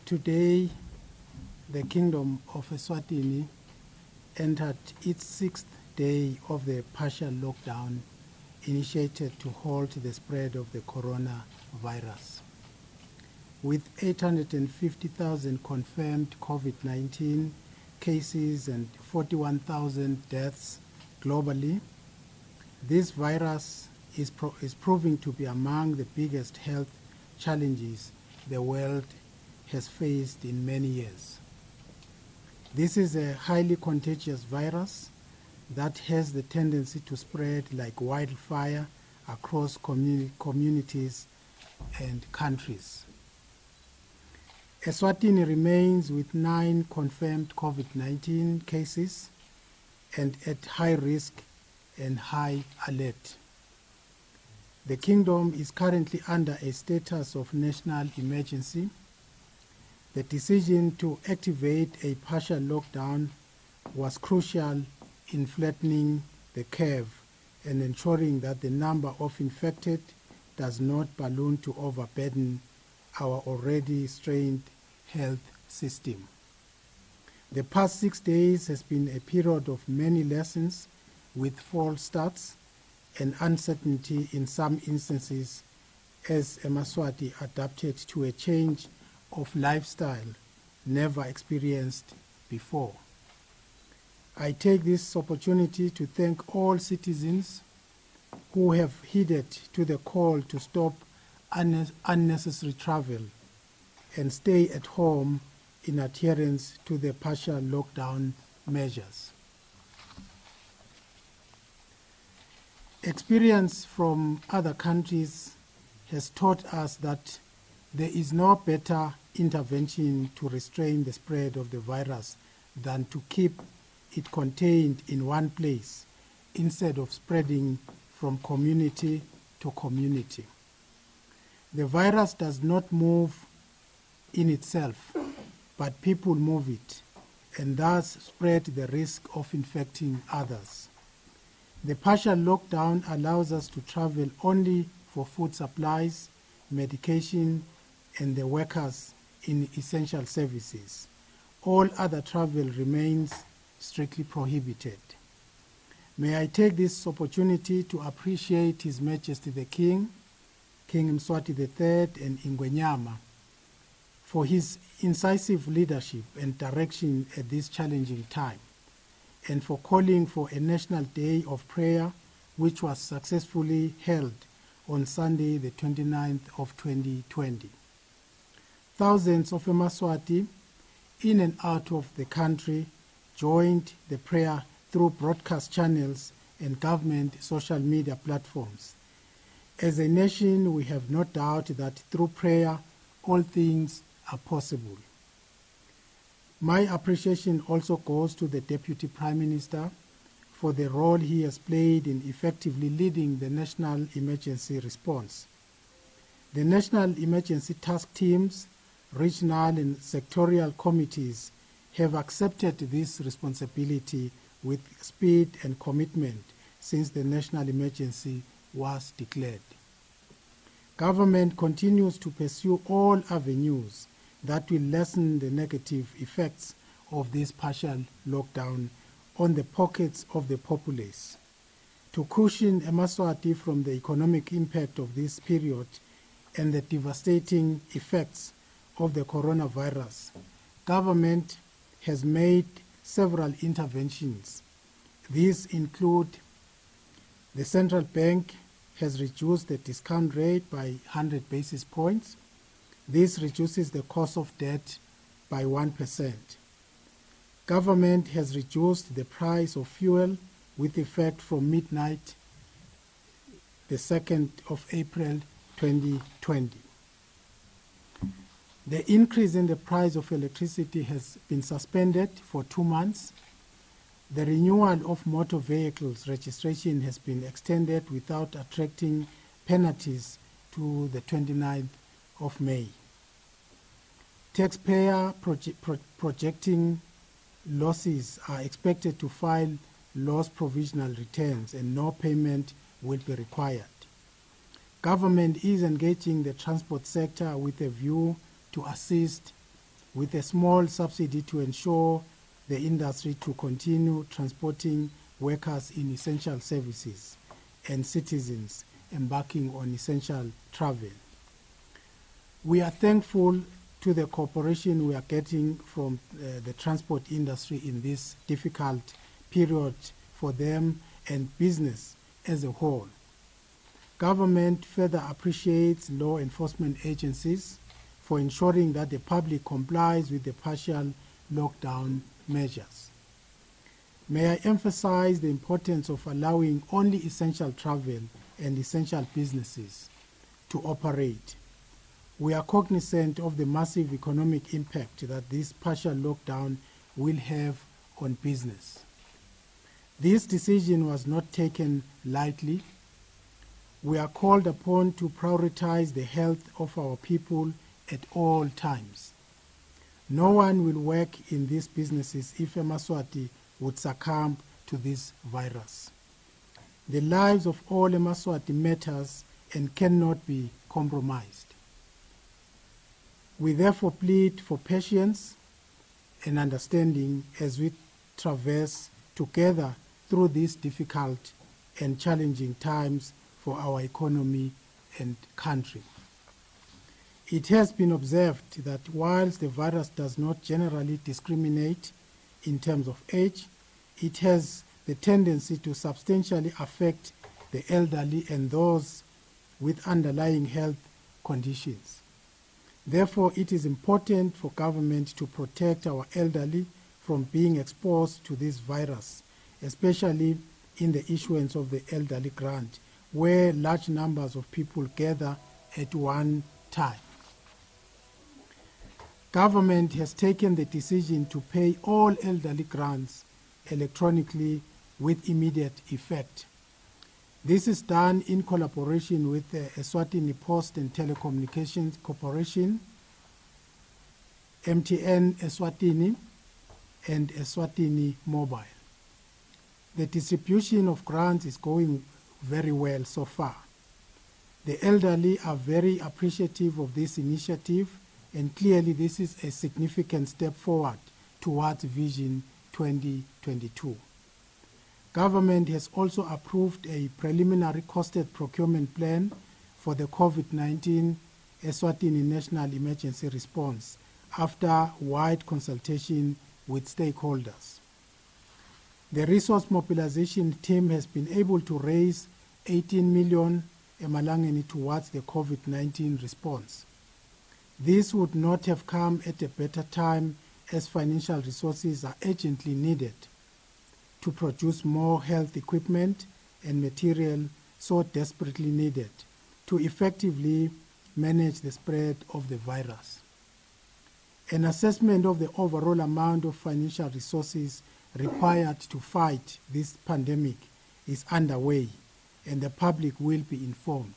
Today, the Kingdom of Eswatini entered its sixth day of the partial lockdown initiated to halt the spread of the coronavirus. With 850,000 confirmed COVID-19 cases and 41,000 deaths globally, this virus is proving to be among the biggest health challenges the world has faced in many years. This is a highly contagious virus that has the tendency to spread like wildfire across communities and countries. Eswatini remains with 9 confirmed COVID-19 cases and at high risk and high alert. The Kingdom is currently under a status of national emergency. The decision to activate a partial lockdown was crucial in flattening the curve and ensuring that the number of infected does not balloon to overburden our already strained health system. The past 6 days has been a period of many lessons with false starts and uncertainty in some instances as Eswatini adapted to a change of lifestyle never experienced before. I take this opportunity to thank all citizens who have heeded to the call to stop unnecessary travel and stay at home in adherence to the partial lockdown measures. Experience from other countries has taught us that there is no better intervention to restrain the spread of the virus than to keep it contained in one place instead of spreading from community to community. The virus does not move in itself, but people move it and thus spread the risk of infecting others. The partial lockdown allows us to travel only for food supplies, medication, and the workers in essential services. All other travel remains strictly prohibited. May I take this opportunity to appreciate His Majesty the King, King Mswati III and Ingwenyama, for his incisive leadership and direction at this challenging time, and for calling for a National Day of Prayer, which was successfully held on Sunday, the 29th of 2020. Thousands of Eswatini in and out of the country joined the prayer through broadcast channels and government social media platforms. As a nation, we have no doubt that through prayer, all things are possible. My appreciation also goes to the Deputy Prime Minister for the role he has played in effectively leading the national emergency response. The national emergency task teams, regional and sectorial committees have accepted this responsibility with speed and commitment since the national emergency was declared. Government continues to pursue all avenues that will lessen the negative effects of this partial lockdown on the pockets of the populace. To cushion Eswatini from the economic impact of this period and the devastating effects of the coronavirus, government has made several interventions. These include the central bank has reduced the discount rate by 100 basis points. This reduces the cost of debt by 1%. Government has reduced the price of fuel with effect from midnight, the 2nd of April 2020. The increase in the price of electricity has been suspended for 2 months. The renewal of motor vehicles registration has been extended without attracting penalties to the 29th of May. Taxpayer projecting losses are expected to file loss provisional returns and no payment will be required. Government is engaging the transport sector with a view to assist with a small subsidy to ensure the industry to continue transporting workers in essential services and citizens embarking on essential travel. We are thankful to the cooperation we are getting from the transport industry in this difficult period for them and business as a whole. Government further appreciates law enforcement agencies for ensuring that the public complies with the partial lockdown measures. May I emphasize the importance of allowing only essential travel and essential businesses to operate. We are cognizant of the massive economic impact that this partial lockdown will have on business. This decision was not taken lightly. We are called upon to prioritize the health of our people at all times. No one will work in these businesses if eMaswati would succumb to this virus. The lives of all eMaswati matters and cannot be compromised. We therefore plead for patience and understanding as we traverse together through these difficult and challenging times for our economy and country. It has been observed that whilst the virus does not generally discriminate in terms of age, it has the tendency to substantially affect the elderly and those with underlying health conditions. Therefore, it is important for government to protect our elderly from being exposed to this virus, especially in the issuance of the elderly grant, where large numbers of people gather at one time. Government has taken the decision to pay all elderly grants electronically with immediate effect. This is done in collaboration with the Eswatini Post and Telecommunications Corporation, MTN Eswatini, and Eswatini Mobile. The distribution of grants is going very well so far. The elderly are very appreciative of this initiative, and clearly this is a significant step forward towards Vision 2022. Government has also approved a preliminary costed procurement plan for the COVID-19 Eswatini National Emergency Response after wide consultation with stakeholders. The resource mobilization team has been able to raise 18 million emalangeni towards the COVID-19 response. This would not have come at a better time, as financial resources are urgently needed to produce more health equipment and material so desperately needed to effectively manage the spread of the virus. An assessment of the overall amount of financial resources required to fight this pandemic is underway, and the public will be informed.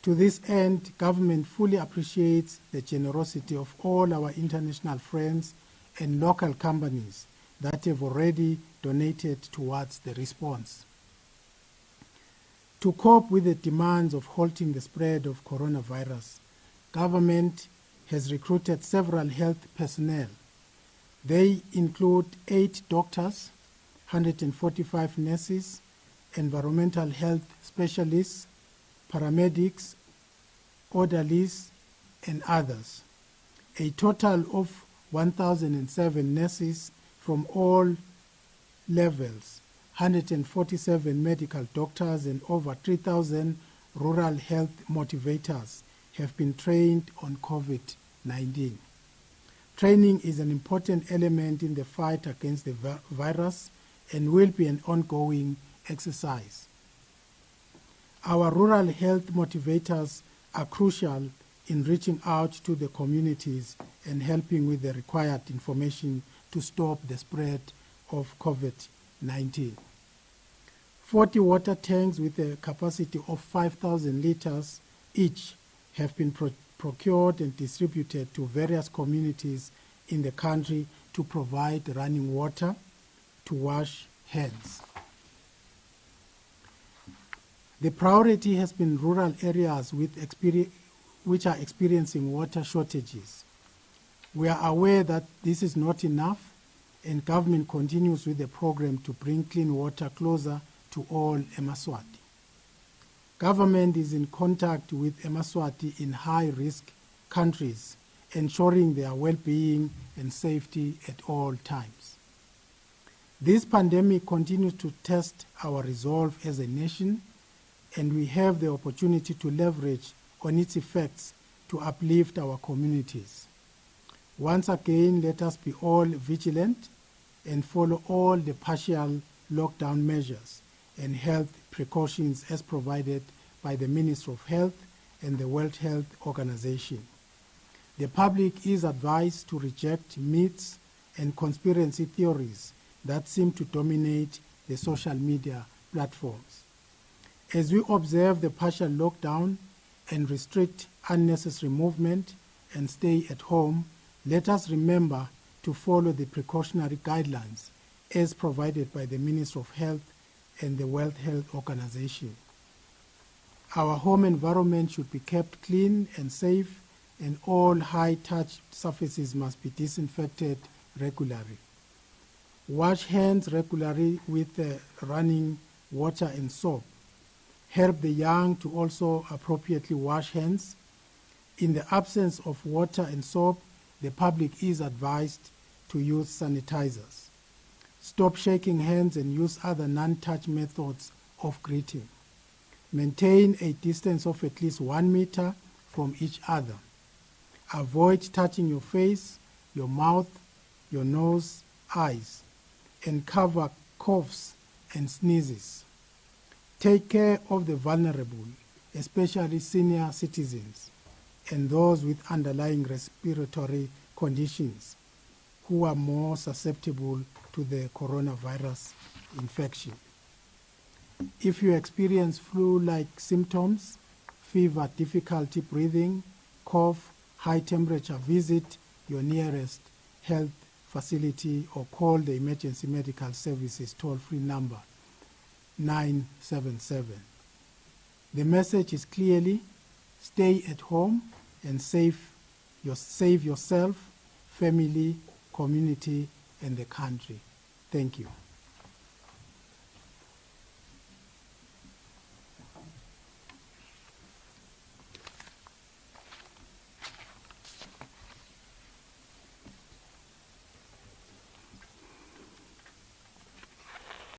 To this end, government fully appreciates the generosity of all our international friends and local companies that have already donated towards the response. To cope with the demands of halting the spread of coronavirus, government has recruited several health personnel. They include 8 doctors, 145 nurses, environmental health specialists, paramedics, orderlies, and others. A total of 1,007 nurses from all levels, 147 medical doctors, and over 3,000 rural health motivators have been trained on COVID-19. Training is an important element in the fight against the virus and will be an ongoing exercise. Our rural health motivators are crucial in reaching out to the communities and helping with the required information to stop the spread of COVID-19. 40 water tanks with a capacity of 5,000 liters each have been procured and distributed to various communities in the country to provide running water to wash hands. The priority has been rural areas which are experiencing water shortages. We are aware that this is not enough, and government continues with the program to bring clean water closer to all Eswatini. Government is in contact with Eswatini in high-risk countries, ensuring their well-being and safety at all times. This pandemic continues to test our resolve as a nation, and we have the opportunity to leverage on its effects to uplift our communities. Once again, let us be all vigilant and follow all the partial lockdown measures and health precautions as provided by the Ministry of Health and the World Health Organization. The public is advised to reject myths and conspiracy theories that seem to dominate the social media platforms. As we observe the partial lockdown and restrict unnecessary movement and stay at home, let us remember to follow the precautionary guidelines as provided by the Ministry of Health and the World Health Organization. Our home environment should be kept clean and safe, and all high-touch surfaces must be disinfected regularly. Wash hands regularly with running water and soap. Help the young to also appropriately wash hands. In the absence of water and soap, the public is advised to use sanitizers. Stop shaking hands and use other non-touch methods of greeting. Maintain a distance of at least 1 meter from each other. Avoid touching your face, your mouth, your nose, eyes, and cover coughs and sneezes. Take care of the vulnerable, especially senior citizens and those with underlying respiratory conditions who are more susceptible to the coronavirus infection. If you experience flu-like symptoms, fever, difficulty breathing, cough, high temperature, visit your nearest health facility or call the Emergency Medical Services toll-free number 977. The message is clearly: stay at home and save yourself, family, community, and the country. Thank you.